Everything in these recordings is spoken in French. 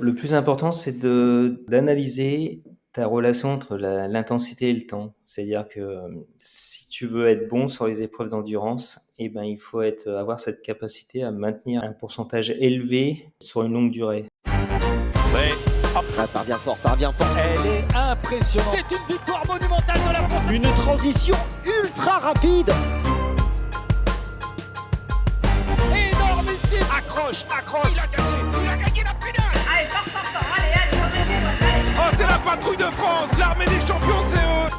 Le plus important, c'est d'analyser ta relation entre l'intensité et le temps. C'est-à-dire que si tu veux être bon sur les épreuves d'endurance, eh ben, il faut avoir cette capacité à maintenir un pourcentage élevé sur une longue durée. Ouais. Ça revient fort. Elle est impressionnante. C'est une victoire monumentale de la France. Une transition ultra rapide. Énormissime. Accroche. Il a gagné la finale. Allez, fort, allez, allez. Oh, c'est la patrouille de France. L'armée des champions, c'est eux.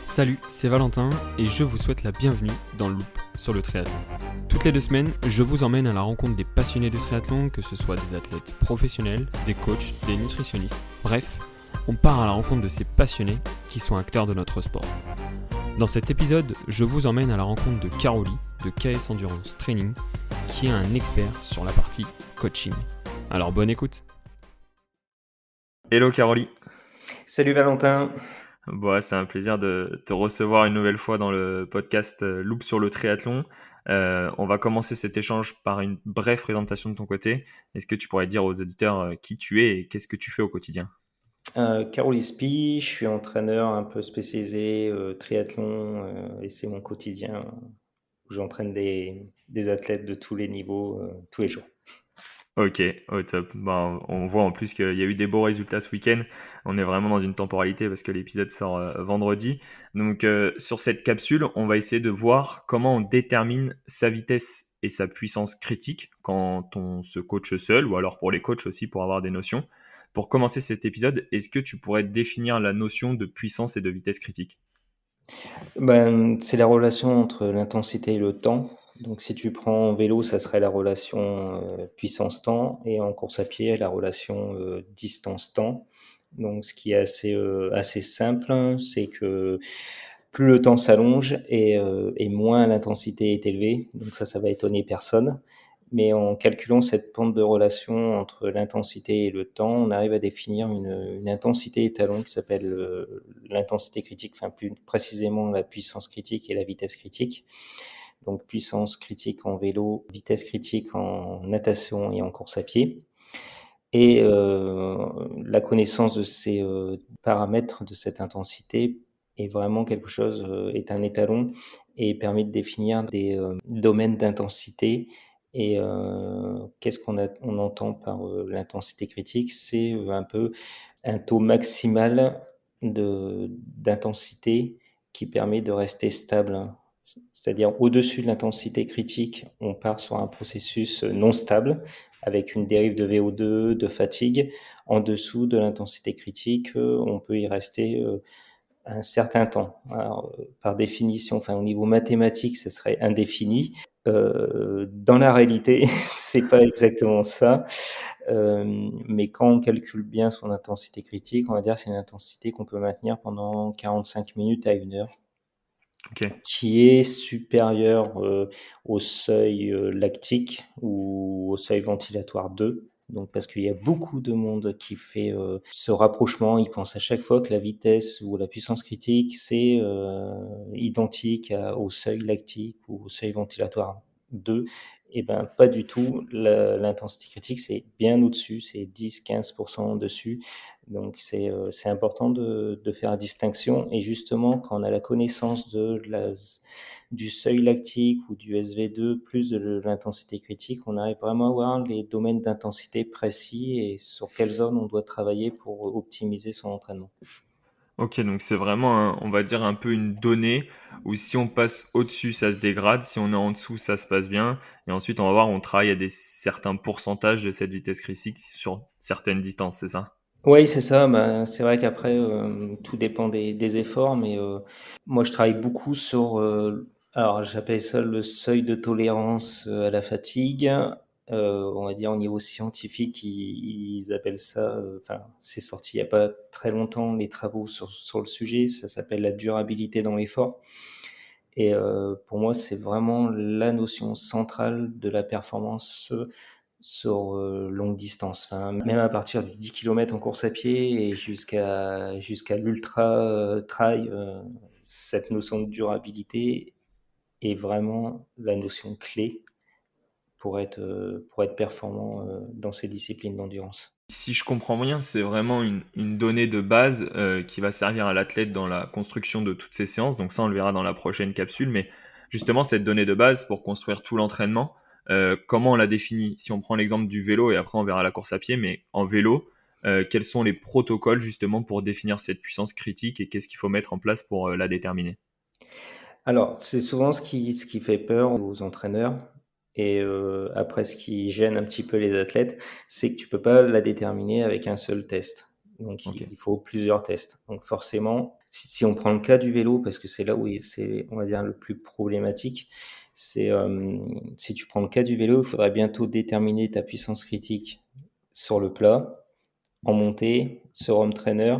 Salut, c'est Valentin et je vous souhaite la bienvenue dans le Loop sur le triathlon. Toutes les 2 semaines, je vous emmène à la rencontre des passionnés de triathlon, que ce soit des athlètes professionnels, des coachs, des nutritionnistes. Bref, on part à la rencontre de ces passionnés qui sont acteurs de notre sport. Dans cet épisode, je vous emmène à la rencontre de Carolie de KS Endurance Training, qui est un expert sur la partie coaching. Alors bonne écoute. Hello Carolie. Salut Valentin. Bon, c'est un plaisir de te recevoir une nouvelle fois dans le podcast Loop sur le triathlon. On va commencer cet échange par une brève présentation de ton côté. Est-ce que tu pourrais dire aux auditeurs qui tu es et qu'est-ce que tu fais au quotidien ? Carolie Spi, je suis entraîneur un peu spécialisé triathlon et c'est mon quotidien où j'entraîne des athlètes de tous les niveaux tous les jours. Ok, au top. Ben, on voit en plus qu'il y a eu des beaux résultats ce week-end. On est vraiment dans une temporalité parce que l'épisode sort vendredi. Donc sur cette capsule, on va essayer de voir comment on détermine sa vitesse et sa puissance critique quand on se coach seul ou alors pour les coachs aussi pour avoir des notions. Pour commencer cet épisode, est-ce que tu pourrais définir la notion de puissance et de vitesse critique ? C'est la relation entre l'intensité et le temps. Donc si tu prends en vélo, ça serait la relation puissance-temps, et en course à pied, la relation distance-temps. Donc ce qui est assez simple, c'est que plus le temps s'allonge et moins l'intensité est élevée. Donc ça va étonner personne. Mais en calculant cette pente de relation entre l'intensité et le temps, on arrive à définir une intensité étalon qui s'appelle l'intensité critique, enfin plus précisément la puissance critique et la vitesse critique. Donc puissance critique en vélo, vitesse critique en natation et en course à pied. Et la connaissance de ces paramètres de cette intensité est vraiment quelque chose, est un étalon et permet de définir des domaines d'intensité. Et qu'est-ce on entend par l'intensité critique? C'est un peu un taux maximal d'intensité qui permet de rester stable. C'est-à-dire au-dessus de l'intensité critique, on part sur un processus non stable avec une dérive de VO2, de fatigue. En dessous de l'intensité critique, on peut y rester un certain temps. Alors, par définition, enfin au niveau mathématique, ce serait indéfini. Dans la réalité, c'est pas exactement ça. Mais quand on calcule bien son intensité critique, on va dire que c'est une intensité qu'on peut maintenir pendant 45 minutes à 1 heure. Ok. Qui est supérieur au seuil lactique ou au seuil ventilatoire 2. Donc parce qu'il y a beaucoup de monde qui fait ce rapprochement, ils pensent à chaque fois que la vitesse ou la puissance critique c'est identique au seuil lactique ou au seuil ventilatoire 2. Et ben pas du tout, l'intensité critique c'est bien au-dessus, c'est 10-15% dessus. Donc c'est important de faire la distinction, et justement quand on a la connaissance du seuil lactique ou du SV2 plus de l'intensité critique, on arrive vraiment à voir les domaines d'intensité précis et sur quelle zone on doit travailler pour optimiser son entraînement. Ok, donc c'est vraiment, on va dire, un peu une donnée où si on passe au-dessus, ça se dégrade, si on est en dessous, ça se passe bien. Et ensuite, on va voir, on travaille à certains pourcentages de cette vitesse critique sur certaines distances, c'est ça ? Oui, c'est ça. C'est vrai qu'après, tout dépend des efforts, mais moi, je travaille beaucoup sur, alors j'appelle ça le seuil de tolérance à la fatigue. On va dire au niveau scientifique, ils appellent ça, enfin, c'est sorti il n'y a pas très longtemps, les travaux sur le sujet, ça s'appelle la durabilité dans l'effort. Et pour moi, c'est vraiment la notion centrale de la performance sur longue distance. Enfin, même à partir du 10 km en course à pied et jusqu'à l'ultra trail, cette notion de durabilité est vraiment la notion clé pour être performant dans ces disciplines d'endurance. Si je comprends bien, c'est vraiment une donnée de base qui va servir à l'athlète dans la construction de toutes ces séances. Donc ça, on le verra dans la prochaine capsule. Mais justement, cette donnée de base pour construire tout l'entraînement, comment on la définit? Si on prend l'exemple du vélo et après on verra la course à pied, mais en vélo, quels sont les protocoles justement pour définir cette puissance critique et qu'est-ce qu'il faut mettre en place pour la déterminer? Alors, c'est souvent ce qui fait peur aux entraîneurs et après ce qui gêne un petit peu les athlètes, c'est que tu peux pas la déterminer avec un seul test. Donc Ok. il faut plusieurs tests. Donc forcément, si on prend le cas du vélo, parce que c'est là où c'est, on va dire, le plus problématique, c'est, si tu prends le cas du vélo, il faudrait bientôt déterminer ta puissance critique sur le plat, en montée, sur home trainer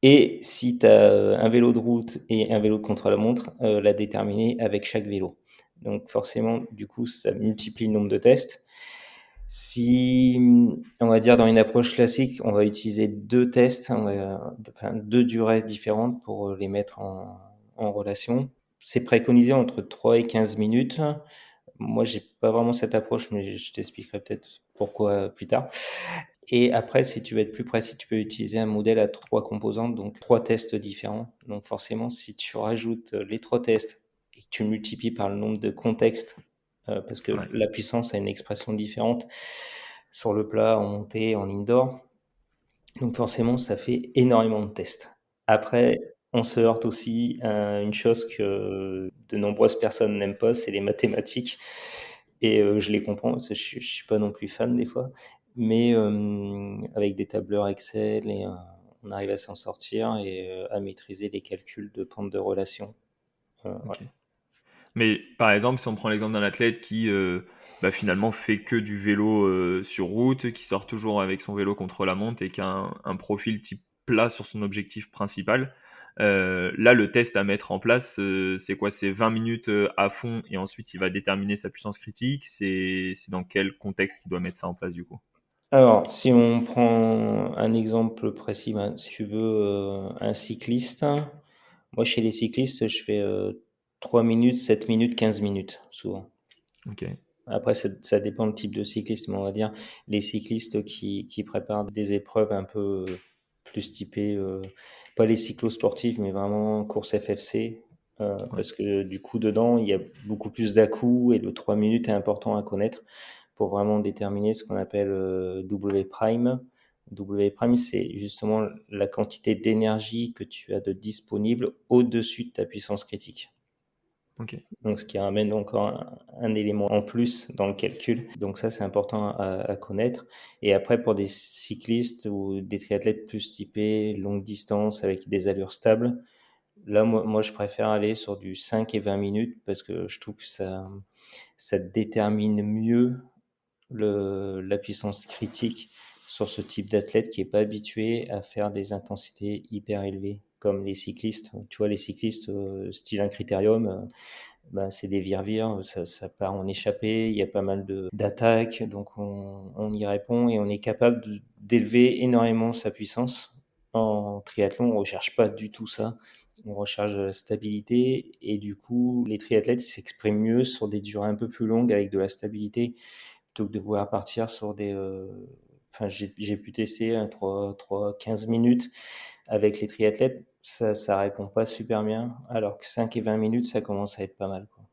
et si tu as un vélo de route et un vélo de contre-la-montre, la déterminer avec chaque vélo. Donc forcément, du coup, ça multiplie le nombre de tests. Si, on va dire dans une approche classique, on va utiliser 2 tests, enfin 2 durées différentes pour les mettre en relation. C'est préconisé entre 3 et 15 minutes. Moi, j'ai pas vraiment cette approche, mais je t'expliquerai peut-être pourquoi plus tard. Et après, si tu veux être plus précis, tu peux utiliser un modèle à 3 composantes, donc 3 tests différents. Donc forcément, si tu rajoutes les 3 tests et que tu multiplies par le nombre de contextes, parce que Ouais. la puissance a une expression différente sur le plat, en montée, en indoor. Donc forcément, ça fait énormément de tests. Après, on se heurte aussi à une chose que de nombreuses personnes n'aiment pas, c'est les mathématiques. Et je les comprends parce que je suis pas non plus fan des fois. Mais avec des tableurs Excel et on arrive à s'en sortir et à maîtriser les calculs de pente de relation. Ok. Ouais. Mais par exemple, si on prend l'exemple d'un athlète qui finalement fait que du vélo sur route, qui sort toujours avec son vélo contre la montre et qui a un profil type plat sur son objectif principal, là le test à mettre en place, c'est quoi? C'est 20 minutes à fond et ensuite il va déterminer sa puissance critique. C'est dans quel contexte qu'il doit mettre ça en place du coup? Alors, si on prend un exemple précis, ben, si tu veux, un cycliste, moi chez les cyclistes, je fais 3 minutes, 7 minutes, 15 minutes souvent. Ok, Après, ça dépend le type de cycliste, mais on va dire les cyclistes qui préparent des épreuves un peu plus typées, pas les cyclosportifs, mais vraiment course FFC, ouais, parce que du coup, dedans, il y a beaucoup plus d'à-coups et le 3 minutes est important à connaître pour vraiment déterminer ce qu'on appelle W prime. W prime, c'est justement la quantité d'énergie que tu as de disponible au-dessus de ta puissance critique. ok. Donc, ce qui ramène encore un élément en plus dans le calcul. Donc ça, c'est important à connaître. Et après, pour des cyclistes ou des triathlètes plus typés longue distance avec des allures stables, là, moi je préfère aller sur du 5 et 20 minutes parce que je trouve que ça détermine mieux la puissance critique sur ce type d'athlète qui est pas habitué à faire des intensités hyper élevées comme les cyclistes. Tu vois, les cyclistes style un critérium, bah, c'est des vire-vire, ça part en échappée, il y a pas mal d'attaques, donc on y répond et on est capable d'élever énormément sa puissance. En triathlon, on recherche pas du tout ça. On recherche de la stabilité et du coup, les triathlètes s'expriment mieux sur des durées un peu plus longues avec de la stabilité plutôt que de vouloir partir sur des. Enfin, j'ai pu tester un 15 minutes avec les triathlètes, ça répond pas super bien, alors que 5 et 20 minutes, ça commence à être pas mal, quoi.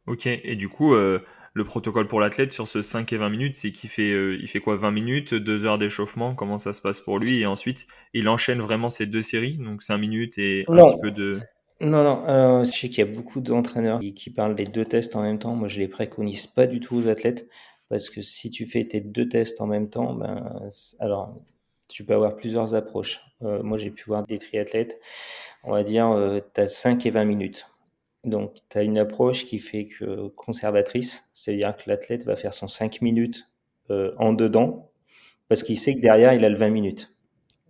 Ok, et du coup, le protocole pour l'athlète sur ce 5 et 20 minutes, c'est il fait quoi, 20 minutes, 2 heures d'échauffement, comment ça se passe pour lui? Et ensuite, il enchaîne vraiment ces deux séries, donc 5 minutes et un petit Non, peu de... non, non. Je sais qu'il y a beaucoup d'entraîneurs qui parlent des 2 tests en même temps. Moi, je les préconise pas du tout aux athlètes parce que si tu fais tes 2 tests en même temps, ben, alors tu peux avoir plusieurs approches. Moi, j'ai pu voir des triathlètes, on va dire, tu as 5 et 20 minutes. Donc, tu as une approche qui fait que conservatrice, c'est-à-dire que l'athlète va faire son 5 minutes en dedans parce qu'il sait que derrière, il a le 20 minutes.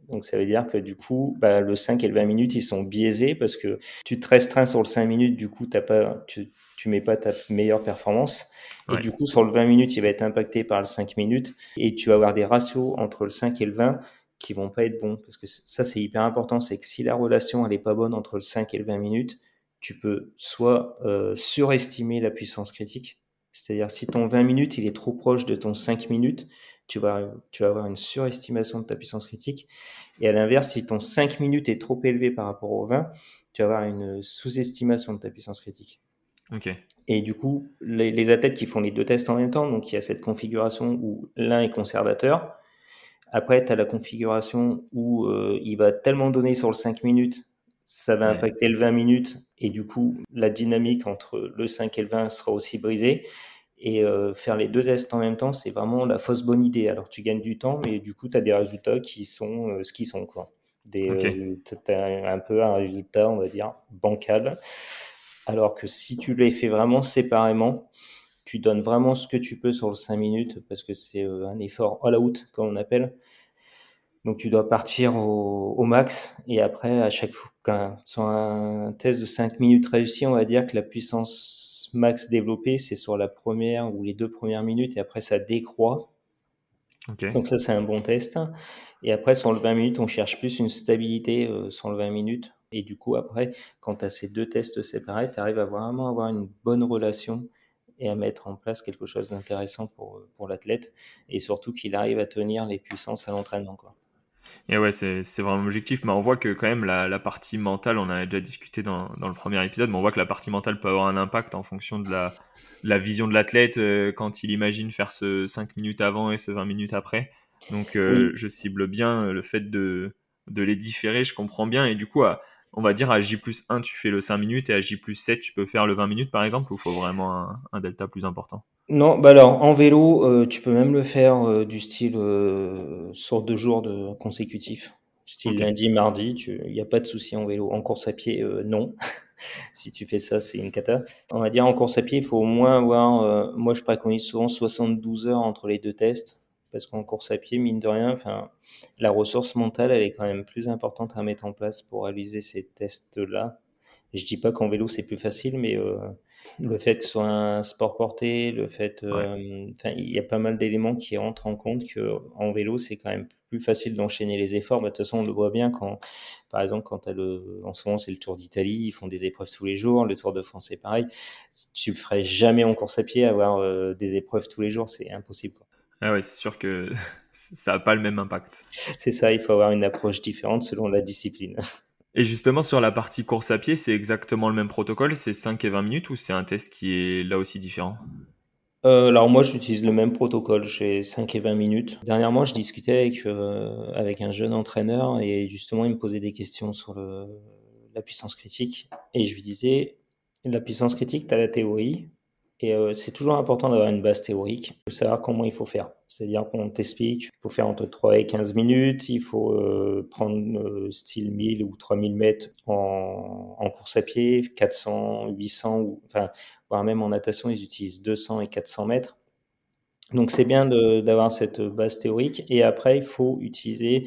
Donc ça veut dire que du coup, bah, le 5 et le 20 minutes, ils sont biaisés parce que tu te restreins sur le 5 minutes, du coup, tu mets pas ta meilleure performance. Et Ouais, du coup, sur le 20 minutes, il va être impacté par le 5 minutes. Et tu vas avoir des ratios entre le 5 et le 20 qui vont pas être bons. Parce que ça, c'est hyper important. C'est que si la relation, elle est pas bonne entre le 5 et le 20 minutes, tu peux soit surestimer la puissance critique, C'est-à-dire si ton 20 minutes il est trop proche de ton 5 minutes, tu vas avoir une surestimation de ta puissance critique. Et à l'inverse, si ton 5 minutes est trop élevé par rapport au 20, tu vas avoir une sous-estimation de ta puissance critique. Ok. Et du coup, les athlètes qui font les deux tests en même temps, donc il y a cette configuration où l'un est conservateur. Après, tu as la configuration où il va tellement donner sur le 5 minutes, ça va Ouais. impacter le 20 minutes. Et du coup, la dynamique entre le 5 et le 20 sera aussi brisée. Et faire les deux tests en même temps, c'est vraiment la fausse bonne idée. Alors, tu gagnes du temps, mais du coup, tu as des résultats qui sont ce qu'ils sont, quoi. Ok. Tu as un peu un résultat, on va dire, bancal. Alors que si tu les fais vraiment séparément, tu donnes vraiment ce que tu peux sur le 5 minutes parce que c'est un effort all out, comme on appelle. Donc tu dois partir au max et après, à chaque fois, sur un test de 5 minutes réussi, on va dire que la puissance max développée, c'est sur la première ou les 2 premières minutes et après ça décroît. Ok. Donc ça, c'est un bon test. Et après, sur le 20 minutes, on cherche plus une stabilité sur le 20 minutes. Et du coup, après, quand tu as ces deux tests séparés, tu arrives à vraiment avoir une bonne relation et à mettre en place quelque chose d'intéressant pour l'athlète. Et surtout qu'il arrive à tenir les puissances à l'entraînement, quoi. Et ouais, c'est vraiment objectif, mais on voit que quand même la partie mentale, on en a déjà discuté dans le premier épisode, mais on voit que la partie mentale peut avoir un impact en fonction de la vision de l'athlète quand il imagine faire ce 5 minutes avant et ce 20 minutes après. Donc Oui, je cible bien le fait de les différer, je comprends bien, et du coup, on va dire à J+1, tu fais le 5 minutes, et à J+7, tu peux faire le 20 minutes par exemple, ou il faut vraiment un delta plus important? non, bah alors en vélo, tu peux même le faire du style sur 2 jours consécutifs, style Ok, lundi, mardi, il n'y a pas de souci en vélo. En course à pied, non. Si tu fais ça, c'est une cata. On va dire en course à pied, il faut au moins avoir, moi je préconise souvent 72 heures entre les deux tests, parce qu'en course à pied, mine de rien, enfin, la ressource mentale, elle est quand même plus importante à mettre en place pour réaliser ces tests-là. Je dis pas qu'en vélo c'est plus facile, mais le fait que ce soit un sport porté, le fait, ouais. enfin, il y a pas mal d'éléments qui entrent en compte que en vélo c'est quand même plus facile d'enchaîner les efforts. Bah, de toute façon, on le voit bien quand, par exemple, quand en ce moment c'est le Tour d'Italie, ils font des épreuves tous les jours. Le Tour de France c'est pareil. Tu le ferais jamais en course à pied avoir des épreuves tous les jours, c'est impossible, quoi. Ah ouais, c'est sûr que ça n'a pas le même impact. C'est ça, il faut avoir une approche différente selon la discipline. Et justement, sur la partie course à pied, c'est exactement le même protocole, c'est 5 et 20 minutes, ou c'est un test qui est là aussi différent? Alors moi, j'utilise le même protocole, j'ai 5 et 20 minutes. Dernièrement, je discutais avec un jeune entraîneur et justement, il me posait des questions sur la puissance critique. Et je lui disais, la puissance critique, tu as la théorie, et c'est toujours important d'avoir une base théorique. Il faut savoir comment il faut faire. C'est-à-dire qu'on t'explique, il faut faire entre 3 et 15 minutes, il faut prendre style 1000 ou 3000 mètres en course à pied, 400, 800, enfin, voire même en natation, ils utilisent 200 et 400 mètres. Donc c'est bien d'avoir cette base théorique et après il faut utiliser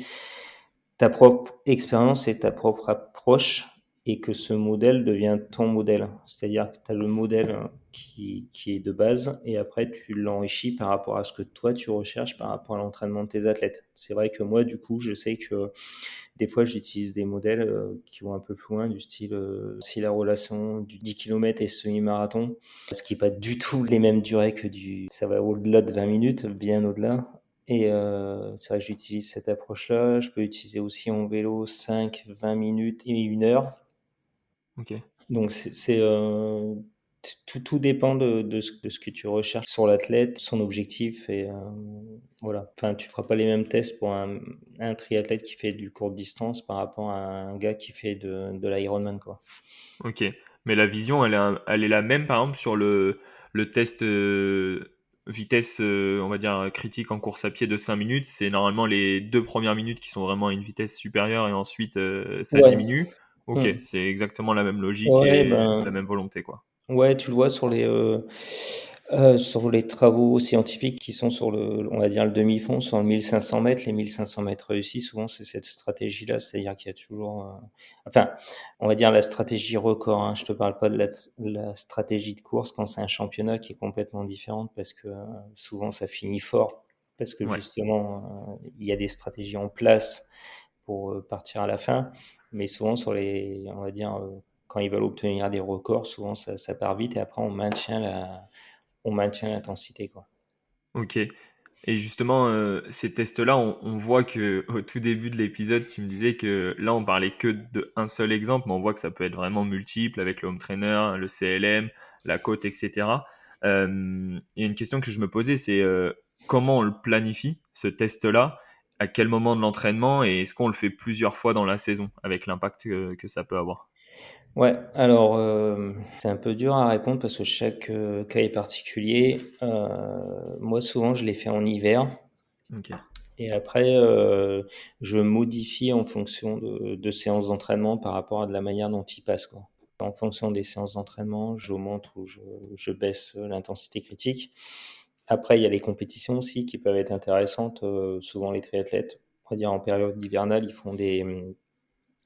ta propre expérience et ta propre approche et que ce modèle devient ton modèle. C'est-à-dire que tu as le modèle qui est de base et après tu l'enrichis par rapport à ce que toi tu recherches par rapport à l'entraînement de tes athlètes. C'est vrai que moi du coup je sais que des fois j'utilise des modèles qui vont un peu plus loin du style si la relation du 10 km et semi-marathon, ce qui n'est pas du tout les mêmes durées que ça va au-delà de 20 minutes, bien au-delà. Et c'est vrai que j'utilise cette approche-là. Je peux utiliser aussi en vélo 5, 20 minutes et 1 heure. Ok. Donc tout dépend de ce que tu recherches sur l'athlète, son objectif et voilà. Enfin, tu feras pas les mêmes tests pour un triathlète qui fait du court distance par rapport à un gars qui fait de l'Ironman, quoi. Ok. Mais la vision, elle est la même, par exemple, sur le test vitesse, on va dire, critique en course à pied de 5 minutes. C'est normalement les 2 premières minutes qui sont vraiment à une vitesse supérieure, et ensuite ça Ouais. diminue. Ok, Hmm. c'est exactement la même logique Ouais, et la ben, même volonté, quoi. ouais, tu le vois sur les travaux scientifiques qui sont sur on va dire le demi-fond, sur le 1500 mètres. Les 1500 mètres réussis, souvent, c'est cette stratégie-là. C'est-à-dire qu'il y a toujours, enfin, on va dire la stratégie record, hein. Je te parle pas de la stratégie de course quand c'est un championnat qui est complètement différente parce que souvent ça finit fort. Parce que Ouais. justement, il y a des stratégies en place pour partir à la fin. Mais souvent, on va dire, quand ils veulent obtenir des records, souvent ça part vite et après on maintient on maintient l'intensité, quoi. Ok. Et justement, ces tests-là, on voit que au tout début de l'épisode, tu me disais que là, on parlait que d'un seul exemple, mais on voit que ça peut être vraiment multiple avec le home trainer, le CLM, la côte, etc. Il y a une question que je me posais, c'est comment on le planifie, ce test-là, à quel moment de l'entraînement, et est-ce qu'on le fait plusieurs fois dans la saison, avec l'impact que ça peut avoir? Ouais, alors, c'est un peu dur à répondre parce que chaque, cas est particulier. Moi, souvent, je les fais en hiver Ok. et après, je modifie en fonction de séances d'entraînement par rapport à de la manière dont ils passent, quoi. En fonction des séances d'entraînement, j'augmente ou je baisse, l'intensité critique. Après, il y a les compétitions aussi qui peuvent être intéressantes, souvent les triathlètes, on va dire en période hivernale, ils font des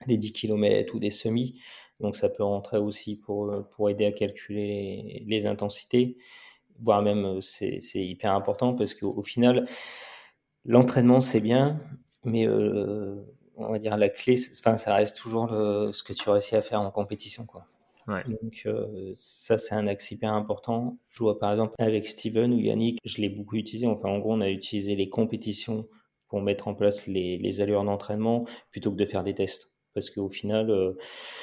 10 kilomètres ou des semis. Donc ça peut rentrer aussi pour aider à calculer les intensités, voire même c'est hyper important parce qu'au final, l'entraînement c'est bien, mais on va dire la clé, enfin, ça reste toujours ce que tu réussis à faire en compétition, quoi. Ouais. Donc ça c'est un axe hyper important. Je vois par exemple avec Steven ou Yannick, je l'ai beaucoup utilisé. Enfin en gros on a utilisé les compétitions pour mettre en place les allures d'entraînement plutôt que de faire des tests. Parce qu'au final,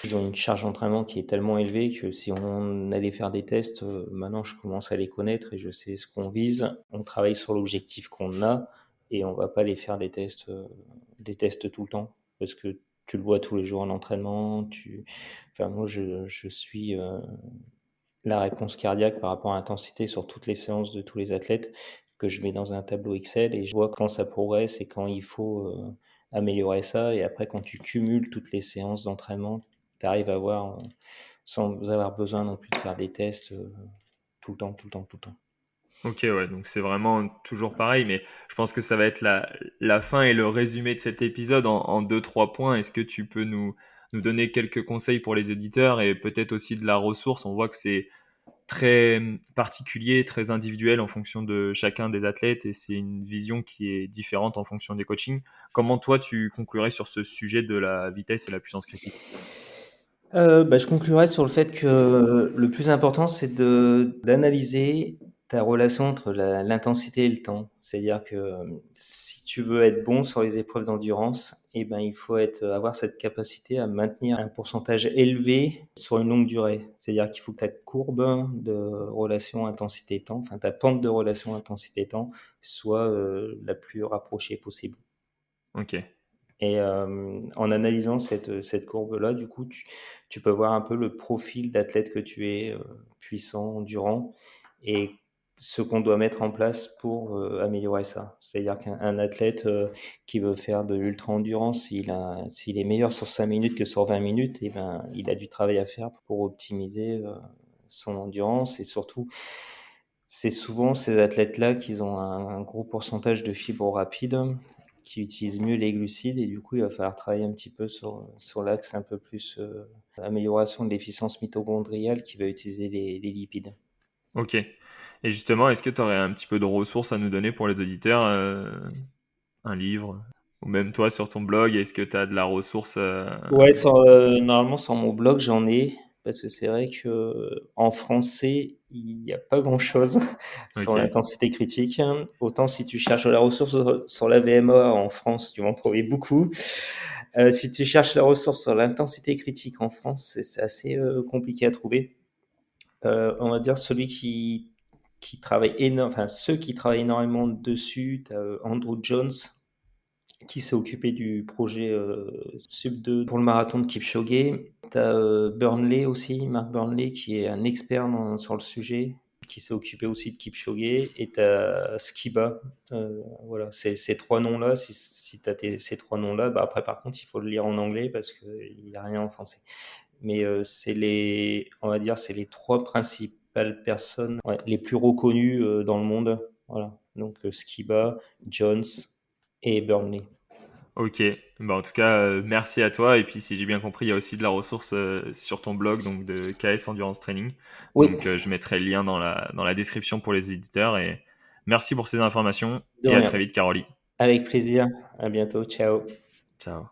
ils ont une charge d'entraînement qui est tellement élevée que si on allait faire des tests, maintenant je commence à les connaître et je sais ce qu'on vise. On travaille sur l'objectif qu'on a et on va pas les faire des tests tout le temps. Parce que tu le vois tous les jours en entraînement, enfin, moi, je suis la réponse cardiaque par rapport à l'intensité sur toutes les séances de tous les athlètes que je mets dans un tableau Excel et je vois quand ça progresse et quand il faut améliorer ça. Et après, quand tu cumules toutes les séances d'entraînement, tu arrives à voir sans avoir besoin non plus de faire des tests tout le temps, tout le temps, tout le temps. Ok, ouais, donc c'est vraiment toujours pareil, mais je pense que ça va être la fin et le résumé de cet épisode en 2-3 points. Est-ce que tu peux nous donner quelques conseils pour les auditeurs et peut-être aussi de la ressource? On voit que c'est très particulier, très individuel en fonction de chacun des athlètes et c'est une vision qui est différente en fonction des coachings. Comment toi, tu conclurais sur ce sujet de la vitesse et la puissance critique? Je conclurai sur le fait que le plus important, c'est d'analyser ta relation entre l'intensité et le temps. C'est-à-dire que si tu veux être bon sur les épreuves d'endurance, eh ben, il faut avoir cette capacité à maintenir un pourcentage élevé sur une longue durée. C'est-à-dire qu'il faut que ta courbe de relation intensité-temps, enfin ta pente de relation intensité-temps, soit la plus rapprochée possible. Ok. Et en analysant cette courbe-là, du coup, tu peux voir un peu le profil d'athlète que tu es, puissant, endurant, et ce qu'on doit mettre en place pour améliorer ça. C'est-à-dire qu'un athlète qui veut faire de l'ultra-endurance, s'il est meilleur sur 5 minutes que sur 20 minutes, eh ben, il a du travail à faire pour optimiser son endurance. Et surtout, c'est souvent ces athlètes-là qui ont un gros pourcentage de fibres rapides, qui utilisent mieux les glucides et du coup il va falloir travailler un petit peu sur l'axe un peu plus amélioration de l'efficience mitochondriale qui va utiliser les lipides. Ok. Et justement, est-ce que tu aurais un petit peu de ressources à nous donner pour les auditeurs, un livre, ou même toi sur ton blog, est-ce que tu as de la ressource Ouais, normalement sur mon blog j'en ai, parce que c'est vrai que en français il n'y a pas grand-chose sur Ok, l'intensité critique. Autant si tu cherches la ressource sur la VMA en France, tu vas en trouver beaucoup. Si tu cherches la ressource sur l'intensité critique en France, c'est assez compliqué à trouver. On va dire qui travaille enfin ceux qui travaillent énormément dessus, tu as Andrew Jones qui s'est occupé du projet Sub 2 pour le marathon de Kipchoge. Tu as Burnley aussi, Mark Burnley, qui est un expert sur le sujet, qui s'est occupé aussi de Kipchoge. Et tu as Skiba. Voilà, ces trois noms-là, si tu as ces trois noms-là, bah après par contre, il faut le lire en anglais parce qu'il n'y a rien en français. Mais on va dire, c'est les trois principales personnes les plus reconnues dans le monde. Voilà. Donc Skiba, Jones et Burnley. ok. Bah, en tout cas, merci à toi. Et puis, si j'ai bien compris, il y a aussi de la ressource sur ton blog, donc de KS Endurance Training. Oui, Donc, je mettrai le lien dans la description pour les auditeurs. Et merci pour ces informations. de Et à rien. très vite, Caroline. Avec plaisir. À bientôt. Ciao. Ciao.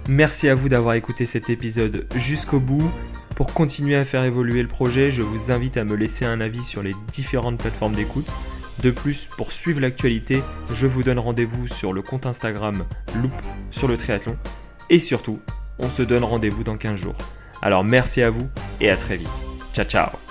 Merci à vous d'avoir écouté cet épisode jusqu'au bout. Pour continuer à faire évoluer le projet, je vous invite à me laisser un avis sur les différentes plateformes d'écoute. De plus, pour suivre l'actualité, je vous donne rendez-vous sur le compte Instagram Loop sur le triathlon. Et surtout, on se donne rendez-vous dans 15 jours. Alors merci à vous et à très vite. Ciao ciao.